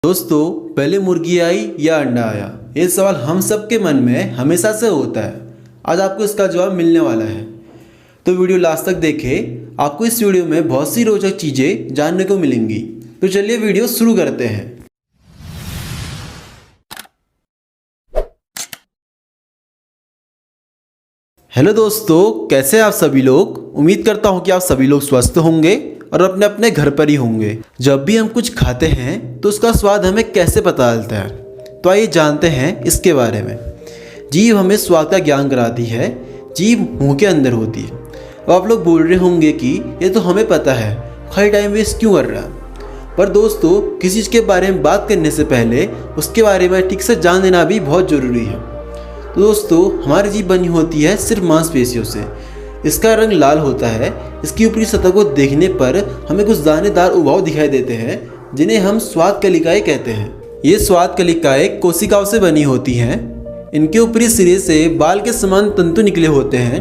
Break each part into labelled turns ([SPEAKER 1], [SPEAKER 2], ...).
[SPEAKER 1] दोस्तों, पहले मुर्गी आई या अंडा आया? ये सवाल हम सबके मन में हमेशा से होता है। आज आपको इसका जवाब मिलने वाला है, तो वीडियो लास्ट तक देखें। आपको इस वीडियो में बहुत सी रोचक चीज़ें जानने को मिलेंगी। तो चलिए वीडियो शुरू करते हैं। हेलो दोस्तों, कैसे हैं आप सभी लोग? उम्मीद करता हूँ कि आप सभी लोग स्वस्थ होंगे और अपने अपने घर पर ही होंगे। जब भी हम कुछ खाते हैं तो उसका स्वाद हमें कैसे पता चलता है, तो आइए जानते हैं इसके बारे में। जीभ हमें स्वाद का ज्ञान कराती है। जीभ मुंह के अंदर होती है। अब आप लोग बोल रहे होंगे कि ये तो हमें पता है, खाली टाइम वेस्ट क्यों कर रहा है? पर दोस्तों, किसी चीज़ के बारे में बात करने से पहले उसके बारे में ठीक से जान लेना भी बहुत ज़रूरी है। तो दोस्तों, हमारी जीभ बनी होती है सिर्फ मांसपेशियों से। इसका रंग लाल होता है। इसकी ऊपरी सतह को देखने पर हमें कुछ दानेदार उबाऊ दिखाई देते हैं, जिन्हें हम स्वाद कलिकाएं कहते हैं। ये स्वाद कलिकाएं कोशिकाओं से बनी होती हैं। इनके ऊपरी सिरे से बाल के समान तंतु निकले होते हैं।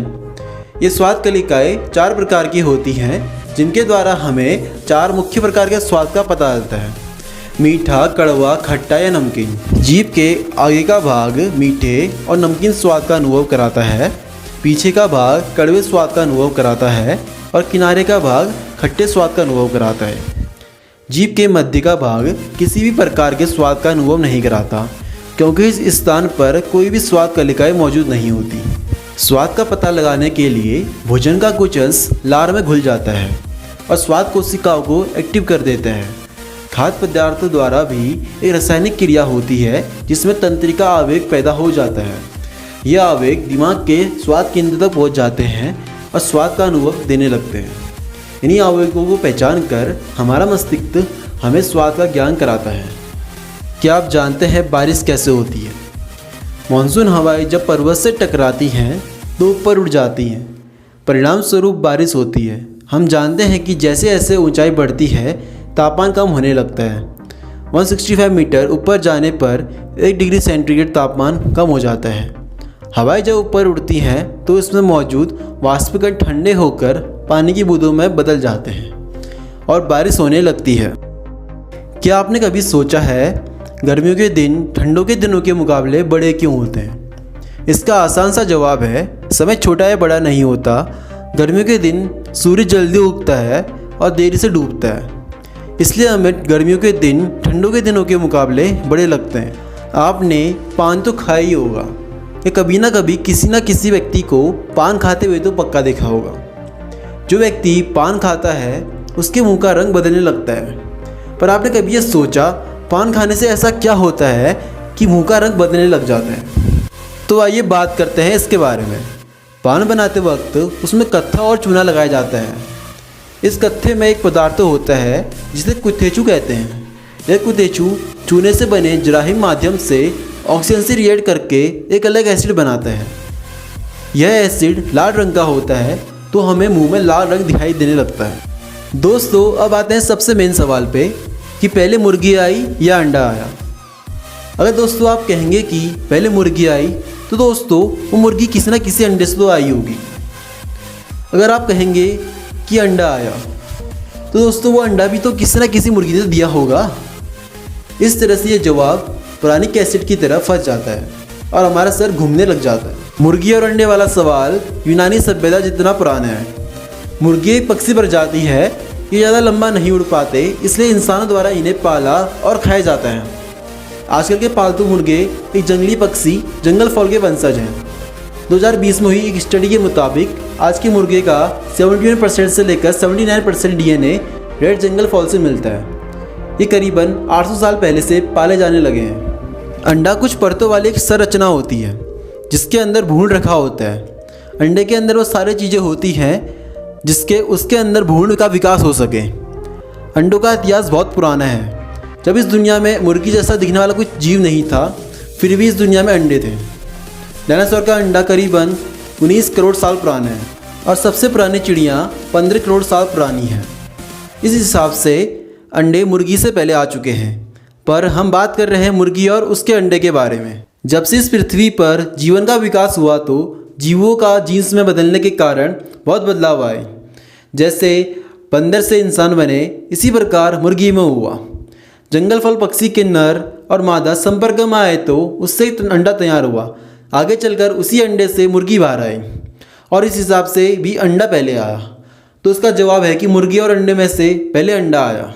[SPEAKER 1] ये स्वाद कलिकाएं 4 प्रकार की होती हैं, जिनके द्वारा हमें 4 मुख्य प्रकार के स्वाद का पता चलता है: मीठा, कड़वा, खट्टा या नमकीन। जीभ के आगे का भाग मीठे और नमकीन स्वाद का अनुभव कराता है, पीछे का भाग कड़वे स्वाद का अनुभव कराता है और किनारे का भाग खट्टे स्वाद का अनुभव कराता है। जीभ के मध्य का भाग किसी भी प्रकार के स्वाद का अनुभव नहीं कराता, क्योंकि इस स्थान पर कोई भी स्वाद कलिकाएं मौजूद नहीं होती। स्वाद का पता लगाने के लिए भोजन का कुछ अंश लार में घुल जाता है और स्वाद कोशिकाओं को एक्टिव कर देता है। खाद्य पदार्थों द्वारा भी एक रासायनिक क्रिया होती है, जिसमें तंत्रिका आवेग पैदा हो जाता है। यह आवेग दिमाग के स्वाद केंद्र तक पहुंच जाते हैं और स्वाद का अनुभव देने लगते हैं। इन्हीं आवेगों को पहचान कर हमारा मस्तिष्क हमें स्वाद का ज्ञान कराता है। क्या आप जानते हैं बारिश कैसे होती है? मानसून हवाएं जब पर्वत से टकराती हैं तो ऊपर उड़ जाती हैं, परिणाम स्वरूप बारिश होती है। हम जानते हैं कि जैसे जैसे ऊंचाई बढ़ती है, तापमान कम होने लगता है। 165 मीटर ऊपर जाने पर 1 डिग्री सेंटीग्रेड तापमान कम हो जाता है। हवाएं जब ऊपर उड़ती हैं तो इसमें मौजूद वाष्पकण ठंडे होकर पानी की बूंदों में बदल जाते हैं और बारिश होने लगती है। क्या आपने कभी सोचा है गर्मियों के दिन ठंडों के दिनों के मुकाबले बड़े क्यों होते हैं? इसका आसान सा जवाब है, समय छोटा या बड़ा नहीं होता। गर्मियों के दिन सूर्य जल्दी उगता है और देरी से डूबता है, इसलिए हमें गर्मियों के दिन ठंडों के दिनों के मुकाबले बड़े लगते हैं। आपने पान तो खाया ही होगा, या कभी ना कभी किसी न किसी व्यक्ति को पान खाते हुए तो पक्का देखा होगा। जो व्यक्ति पान खाता है उसके मुंह का रंग बदलने लगता है। पर आपने कभी ये सोचा, पान खाने से ऐसा क्या होता है कि मुंह का रंग बदलने लग जाता है? तो आइए बात करते हैं इसके बारे में। पान बनाते वक्त उसमें कत्था और चूना लगाया जाता है। इस कत्थे में एक पदार्थ होता है जिसे कुथेचू कहते हैं। यह कुथेचू चूने से बने जराहीम माध्यम से ऑक्सीजन से रिएक्ट करके एक अलग एसिड बनाता है। यह एसिड लाल रंग का होता है, तो हमें मुंह में लाल रंग दिखाई देने लगता है। दोस्तों, अब आते हैं सबसे मेन सवाल पे कि पहले मुर्गी आई या अंडा आया। अगर दोस्तों आप कहेंगे कि पहले मुर्गी आई, तो दोस्तों वो मुर्गी किसी न किसी अंडे से तो आई होगी। अगर आप कहेंगे कि अंडा आया, तो दोस्तों वो अंडा भी तो किसी न किसी मुर्गी ने दिया होगा। इस तरह से ये जवाब पुरानी कैसेट की तरह फंस जाता है और हमारा सर घूमने लग जाता है। मुर्गी और अंडे वाला सवाल यूनानी सभ्यता जितना पुराना है। मुर्गी एक पक्षी प्रजाति है। ये ज़्यादा लंबा नहीं उड़ पाते, इसलिए इंसानों द्वारा इन्हें पाला और खाया जाता है। आजकल के पालतू मुर्गे एक जंगली पक्षी जंगल फॉल के वंशज हैं। 2020 में हुई एक स्टडी के मुताबिक आज के मुर्गे का 71% से लेकर 79% DNA रेड जंगल फॉल से मिलता है। ये करीबन 800 साल पहले से पाले जाने लगे हैं। अंडा कुछ परतों वाली एक संरचना होती है, जिसके अंदर भ्रूण रखा होता है। अंडे के अंदर वो सारी चीज़ें होती हैं जिसके उसके अंदर भ्रूण का विकास हो सके। अंडों का इतिहास बहुत पुराना है। जब इस दुनिया में मुर्गी जैसा दिखने वाला कुछ जीव नहीं था, फिर भी इस दुनिया में अंडे थे। डायनासोर का अंडा करीबन 19 करोड़ साल पुराना है और सबसे पुरानी चिड़िया 15 करोड़ साल पुरानी है। इस हिसाब से अंडे मुर्गी से पहले आ चुके हैं। पर हम बात कर रहे हैं मुर्गी और उसके अंडे के बारे में। जब से इस पृथ्वी पर जीवन का विकास हुआ, तो जीवों का जीन्स में बदलने के कारण बहुत बदलाव आए। जैसे बंदर से इंसान बने, इसी प्रकार मुर्गी में हुआ। जंगल फल पक्षी के नर और मादा संपर्क में आए तो उससे एक अंडा तैयार हुआ। आगे चलकर उसी अंडे से मुर्गी बाहर आई और इस हिसाब से भी अंडा पहले आया। तो उसका जवाब है कि मुर्गी और अंडे में से पहले अंडा आया।